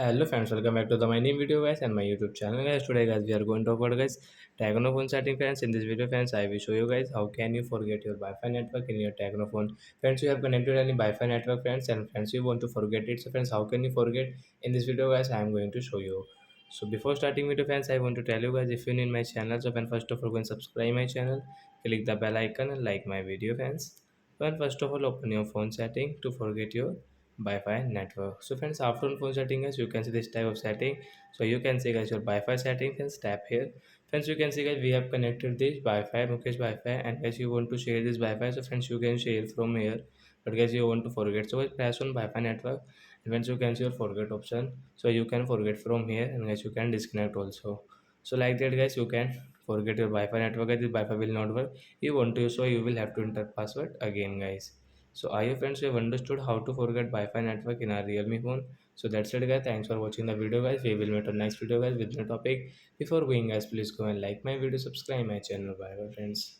Hello friends, welcome back to the my new video guys and my YouTube channel guys. Today guys we are going to talk about guys Tecno phone setting friends. In this video friends I will show you guys how can you forget your Wi-Fi network in your Tecno phone. Friends, you have connected any Wi-Fi network friends, and friends you want to forget it. So friends, how can you forget? In this video guys I am going to show you. So before starting video friends, I want to tell you guys, if you're new in my channel, so friends, first of all go and subscribe my channel, click the bell icon and like my video friends. Well, first of all open your phone setting to forget your Wi-Fi network. So friends, after on phone setting guys, you can see this type of setting. So you can see guys your Wi-Fi setting, friends, tap here. Friends, you can see guys we have connected this Wi-Fi, Mukesh Wi-Fi, and guys you want to share this Wi-Fi. So friends, you can share from here, but guys you want to forget. So guys press on Wi-Fi network, and once you can see your forget option, so you can forget from here, and guys you can disconnect also. So like that guys you can forget your Wi-Fi network. Guys, this Wi-Fi will not work. You want to, so you will have to enter password again guys. So I hope friends you have understood how to forget Wi-Fi network in our Realme phone. So that's it guys. Thanks for watching the video guys. We will meet on next video guys with new topic. Before going guys, please go and like my video, subscribe my channel. Bye bye friends.